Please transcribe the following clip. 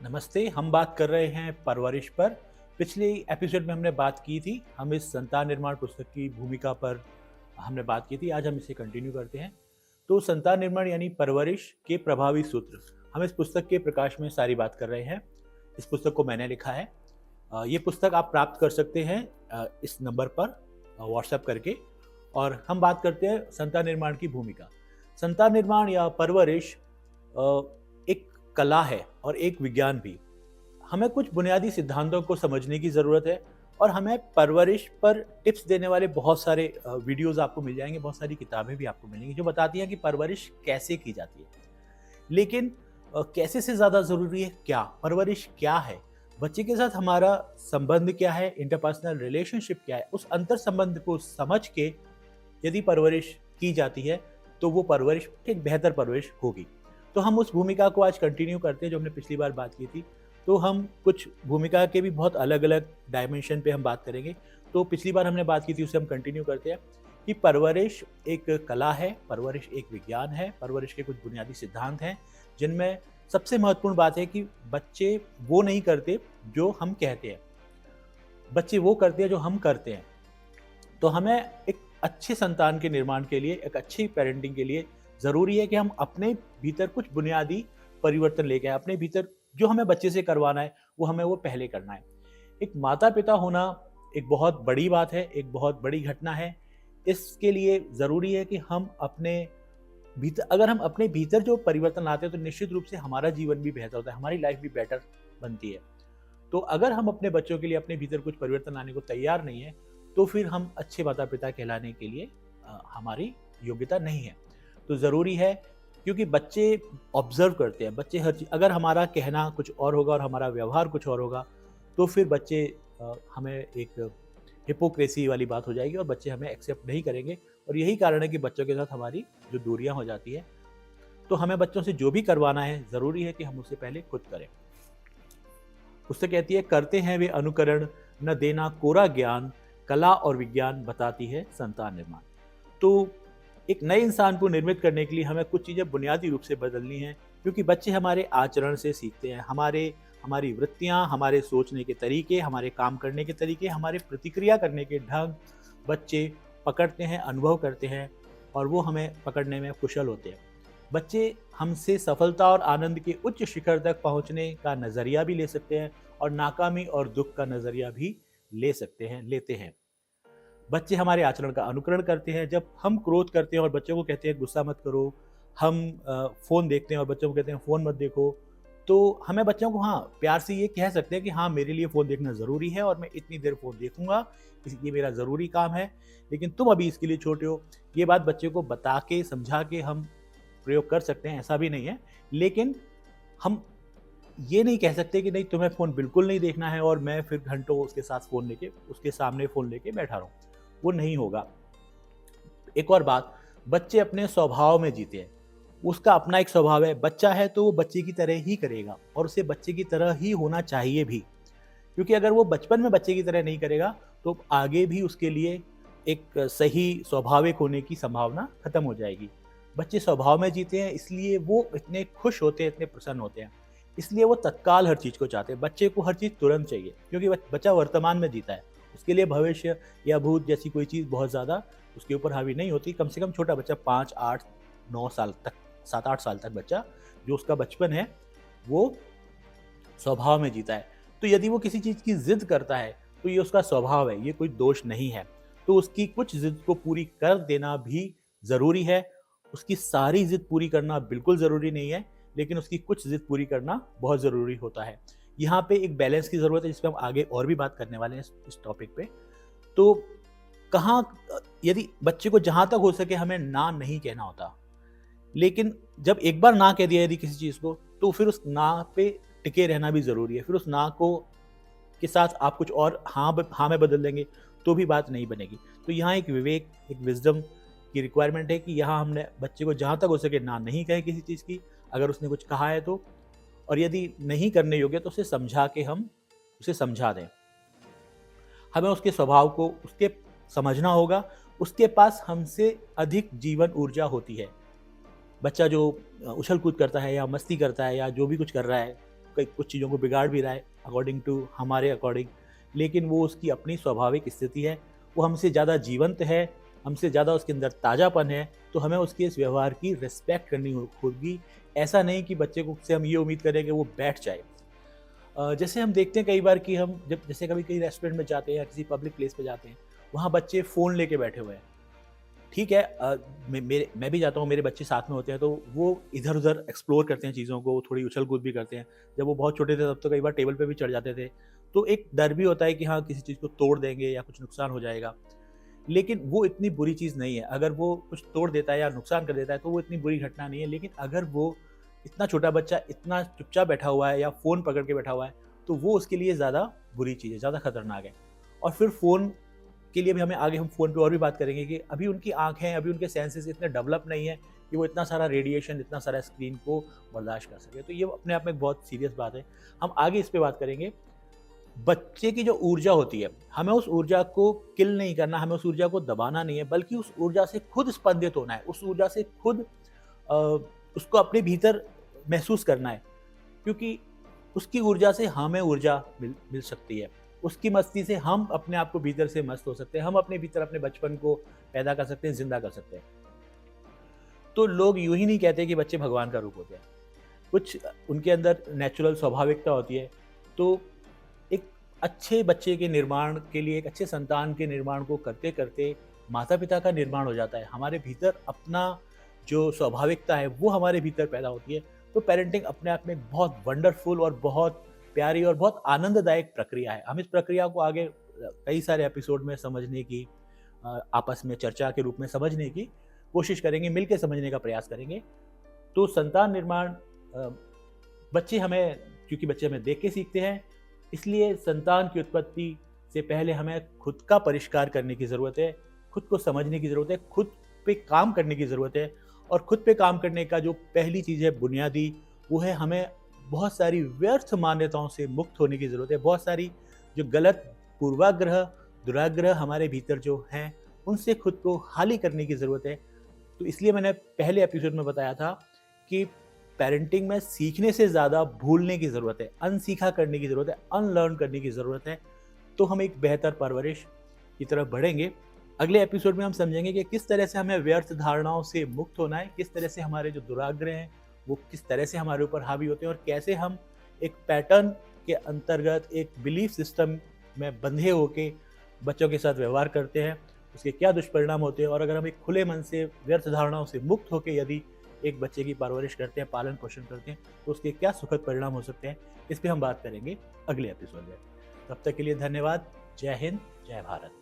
नमस्ते। हम बात कर रहे हैं परवरिश पर। पिछले एपिसोड में हमने बात की थी, हम इस संतान निर्माण पुस्तक की भूमिका पर हमने बात की थी। आज हम इसे कंटिन्यू करते हैं। तो संतान निर्माण यानी परवरिश के प्रभावी सूत्र, हम इस पुस्तक के प्रकाश में सारी बात कर रहे हैं। इस पुस्तक को मैंने लिखा है। ये पुस्तक आप प्राप्त कर सकते हैं इस नंबर पर व्हाट्सएप करके। और हम बात करते हैं संतान निर्माण की भूमिका। संतान निर्माण या परवरिश एक कला है और एक विज्ञान भी। हमें कुछ बुनियादी सिद्धांतों को समझने की ज़रूरत है और हमें परवरिश पर टिप्स देने वाले बहुत सारे वीडियोस आपको मिल जाएंगे, बहुत सारी किताबें भी आपको मिलेंगी जो बताती हैं कि परवरिश कैसे की जाती है। लेकिन कैसे से ज़्यादा ज़रूरी है क्या, परवरिश क्या है, बच्चे के साथ हमारा संबंध क्या है, इंटरपर्सनल रिलेशनशिप क्या है, उस अंतर संबंध को समझ के यदि परवरिश की जाती है तो वो परवरिश एक बेहतर परवरिश होगी। तो हम उस भूमिका को आज कंटिन्यू करते हैं जो हमने पिछली बार बात की थी। तो हम कुछ भूमिका के भी बहुत अलग अलग डायमेंशन पे हम बात करेंगे। तो पिछली बार हमने बात की थी, उसे हम कंटिन्यू करते हैं कि परवरिश एक कला है, परवरिश एक विज्ञान है, परवरिश के कुछ बुनियादी सिद्धांत हैं जिनमें सबसे महत्वपूर्ण बात है कि बच्चे वो नहीं करते जो हम कहते हैं, बच्चे वो करते हैं जो हम करते हैं। तो हमें एक अच्छे संतान के निर्माण के लिए, एक अच्छी पेरेंटिंग के लिए ज़रूरी है कि हम अपने भीतर कुछ बुनियादी परिवर्तन लेके आए। अपने भीतर जो हमें बच्चे से करवाना है वो हमें वो पहले करना है। एक माता पिता होना एक बहुत बड़ी बात है, एक बहुत बड़ी घटना है। इसके लिए ज़रूरी है कि हम अपने भीतर, अगर हम अपने भीतर जो परिवर्तन लाते हैं तो निश्चित रूप से हमारा जीवन भी बेहतर होता है, हमारी लाइफ भी बेटर बनती है। तो अगर हम अपने बच्चों के लिए अपने भीतर कुछ परिवर्तन लाने को तैयार नहीं है तो फिर हम अच्छे माता पिता कहलाने के लिए हमारी योग्यता नहीं है। तो ज़रूरी है, क्योंकि बच्चे ऑब्जर्व करते हैं, बच्चे हर चीज़, अगर हमारा कहना कुछ और होगा और हमारा व्यवहार कुछ और होगा तो फिर बच्चे हमें एक हिपोक्रेसी वाली बात हो जाएगी और बच्चे हमें एक्सेप्ट नहीं करेंगे। और यही कारण है कि बच्चों के साथ हमारी जो दूरियां हो जाती है। तो हमें बच्चों से जो भी करवाना है ज़रूरी है कि हम उससे पहले खुद करें। पुस्तक कहती है, करते हैं वे अनुकरण, न देना कोरा ज्ञान, कला और विज्ञान बताती है संतान निर्माण। तो एक नए इंसान को निर्मित करने के लिए हमें कुछ चीज़ें बुनियादी रूप से बदलनी हैं, क्योंकि बच्चे हमारे आचरण से सीखते हैं। हमारी वृत्तियाँ, हमारे सोचने के तरीके, हमारे काम करने के तरीके, हमारे प्रतिक्रिया करने के ढंग बच्चे पकड़ते हैं, अनुभव करते हैं और वो हमें पकड़ने में कुशल होते हैं। बच्चे हमसे सफलता और आनंद के उच्च शिखर तक पहुंचने का नज़रिया भी ले सकते हैं और नाकामी और दुख का नज़रिया भी लेते हैं। बच्चे हमारे आचरण का अनुकरण करते हैं। जब हम क्रोध करते हैं और बच्चों को कहते हैं गुस्सा मत करो, हम फ़ोन देखते हैं और बच्चों को कहते हैं फ़ोन मत देखो, तो हमें बच्चों को हाँ प्यार से ये कह सकते हैं कि हाँ, मेरे लिए फ़ोन देखना ज़रूरी है और मैं इतनी देर फ़ोन देखूंगा, ये मेरा ज़रूरी काम है, लेकिन तुम अभी इसके लिए छोटे हो। ये बात बच्चे को बता के, समझा के हम प्रयोग कर सकते हैं, ऐसा भी नहीं है। लेकिन हम ये नहीं कह सकते कि नहीं, तुम्हें फ़ोन बिल्कुल नहीं देखना है और मैं फिर घंटों उसके साथ फ़ोन लेके, उसके सामने फ़ोन लेके बैठा रहूँ, वो नहीं होगा। एक और बात, बच्चे अपने स्वभाव में जीते हैं। उसका अपना एक स्वभाव है, बच्चा है तो वो बच्चे की तरह ही करेगा और उसे बच्चे की तरह ही होना चाहिए भी। क्योंकि अगर वो बचपन में बच्चे की तरह नहीं करेगा तो आगे भी उसके लिए एक सही स्वाभाविक होने की संभावना खत्म हो जाएगी। बच्चे स्वभाव में जीते हैं, इसलिए वो इतने खुश होते हैं, इतने प्रसन्न होते हैं, इसलिए वो तत्काल हर चीज़ को चाहते हैं। बच्चे को हर चीज़ तुरंत चाहिए, क्योंकि बच्चा वर्तमान में जीता है। उसके लिए भविष्य या भूत जैसी कोई चीज़ बहुत ज़्यादा उसके ऊपर हावी नहीं होती। कम से कम छोटा बच्चा 5, 8, 9 साल तक, 7-8 साल तक बच्चा, जो उसका बचपन है वो स्वभाव में जीता है। तो यदि वो किसी चीज़ की ज़िद करता है तो ये उसका स्वभाव है, ये कोई दोष नहीं है। तो उसकी कुछ ज़िद को पूरी कर देना भी ज़रूरी है। उसकी सारी ज़िद पूरी करना बिल्कुल ज़रूरी नहीं है, लेकिन उसकी कुछ ज़िद पूरी करना बहुत ज़रूरी होता है। यहाँ पे एक बैलेंस की ज़रूरत है, जिस पे हम आगे और भी बात करने वाले हैं इस टॉपिक पे। तो कहाँ, यदि बच्चे को जहाँ तक हो सके हमें ना नहीं कहना होता, लेकिन जब एक बार ना कह दिया यदि किसी चीज़ को, तो फिर उस ना पे टिके रहना भी ज़रूरी है। फिर उस ना को के साथ आप कुछ और हाँ में बदल देंगे तो भी बात नहीं बनेगी। तो यहाँ एक विवेक, एक विज़डम की रिक्वायरमेंट है कि यहाँ हमने बच्चे को जहाँ तक हो सके ना नहीं कहें किसी चीज़ की, अगर उसने कुछ कहा है तो। और यदि नहीं करने योग्य तो उसे समझा के हम उसे समझा दें। हमें उसके स्वभाव को उसके समझना होगा। उसके पास हमसे अधिक जीवन ऊर्जा होती है। बच्चा जो उछल कूद करता है या मस्ती करता है या जो भी कुछ कर रहा है, कई कुछ चीज़ों को बिगाड़ भी रहा है अकॉर्डिंग टू हमारे अकॉर्डिंग, लेकिन वो उसकी अपनी स्वाभाविक स्थिति है, वो हमसे ज़्यादा जीवंत है, हमसे ज़्यादा उसके अंदर ताज़ापन है, तो हमें उसके इस व्यवहार की रिस्पेक्ट करनी होगी। ऐसा नहीं कि बच्चे को से हम ये उम्मीद करें कि वो बैठ जाए। जैसे हम देखते हैं कई बार कि हम जब जैसे कभी कहीं रेस्टोरेंट में जाते हैं या किसी पब्लिक प्लेस पे जाते हैं, वहाँ बच्चे फ़ोन लेके बैठे हुए हैं। ठीक है, मैं भी जाता हूँ, मेरे बच्चे साथ में होते हैं, तो वो इधर-उधर एक्सप्लोर करते हैं चीज़ों को, थोड़ी उछल-कूद भी करते हैं। जब वो बहुत छोटे थे तब तो कई बार टेबल पे भी चढ़ जाते थे। तो एक डर भी होता है कि हाँ, किसी चीज़ को तोड़ देंगे या कुछ नुकसान हो जाएगा। लेकिन वो इतनी बुरी चीज़ नहीं है। अगर वो कुछ तोड़ देता है या नुकसान कर देता है तो वो इतनी बुरी घटना नहीं है। लेकिन अगर वो इतना छोटा बच्चा इतना चुपचाप बैठा हुआ है या फ़ोन पकड़ के बैठा हुआ है, तो वो उसके लिए ज़्यादा बुरी चीज़ है, ज़्यादा खतरनाक है। और फिर फ़ोन के लिए भी हमें आगे हम फ़ोन पे और भी बात करेंगे कि अभी उनकी आँखें, अभी उनके सेंसेस इतने डेवलप नहीं है कि वो इतना सारा रेडिएशन, इतना सारा स्क्रीन को बर्दाश्त कर सके। तो ये अपने आप में एक बहुत सीरियस बात है। हम आगे इस पे बात करेंगे। बच्चे की जो ऊर्जा होती है, हमें उस ऊर्जा को किल नहीं करना, हमें उस ऊर्जा को दबाना नहीं है, बल्कि उस ऊर्जा से खुद स्पंदित होना है, उस ऊर्जा से खुद अ, उसको अपने भीतर महसूस करना है। क्योंकि उसकी ऊर्जा से हमें ऊर्जा मिल मिल सकती है। उसकी मस्ती से हम अपने आप को भीतर से मस्त हो सकते हैं, हम अपने भीतर अपने बचपन को पैदा कर सकते हैं, ज़िंदा कर सकते हैं। तो लोग यूँ ही नहीं कहते कि बच्चे भगवान का रूप होते हैं। कुछ उनके अंदर नेचुरल स्वाभाविकता होती है। तो एक अच्छे बच्चे के निर्माण के लिए, एक अच्छे संतान के निर्माण को करते-करते माता-पिता का निर्माण हो जाता है। हमारे भीतर अपना जो स्वाभाविकता है, वो हमारे भीतर पैदा होती है। तो पेरेंटिंग अपने आप में बहुत वंडरफुल और बहुत प्यारी और बहुत आनंददायक प्रक्रिया है। हम इस प्रक्रिया को आगे कई सारे एपिसोड में समझने की, आपस में चर्चा के रूप में समझने की कोशिश करेंगे, मिलके समझने का प्रयास करेंगे। तो संतान निर्माण, बच्चे हमें क्योंकि बच्चे हमें देख के सीखते हैं, इसलिए संतान की उत्पत्ति से पहले हमें खुद का परिष्कार करने की ज़रूरत है, खुद को समझने की ज़रूरत है, खुद पे काम करने की ज़रूरत है। और खुद पे काम करने का जो पहली चीज़ है बुनियादी, वो है हमें बहुत सारी व्यर्थ मान्यताओं से मुक्त होने की ज़रूरत है। बहुत सारी जो गलत पूर्वाग्रह, दुराग्रह हमारे भीतर जो हैं, उनसे खुद को खाली करने की ज़रूरत है। तो इसलिए मैंने पहले एपिसोड में बताया था कि पेरेंटिंग में सीखने से ज़्यादा भूलने की ज़रूरत है, अनसीखा करने की ज़रूरत है, अनलर्न करने की ज़रूरत है। तो हम एक बेहतर परवरिश की तरफ बढ़ेंगे। अगले एपिसोड में हम समझेंगे कि किस तरह से हमें व्यर्थ धारणाओं से मुक्त होना है, किस तरह से हमारे जो दुराग्रह हैं, वो किस तरह से हमारे ऊपर हावी होते हैं और कैसे हम एक पैटर्न के अंतर्गत, एक बिलीफ सिस्टम में बंधे होके बच्चों के साथ व्यवहार करते हैं, उसके क्या दुष्परिणाम होते हैं। और अगर हम एक खुले मन से व्यर्थ धारणाओं से मुक्त होकर यदि एक बच्चे की परवरिश करते हैं, पालन पोषण करते हैं, तो उसके क्या सुखद परिणाम हो सकते हैं, इस पर हम बात करेंगे अगले एपिसोड में। तब तक के लिए धन्यवाद। जय हिंद, जय भारत।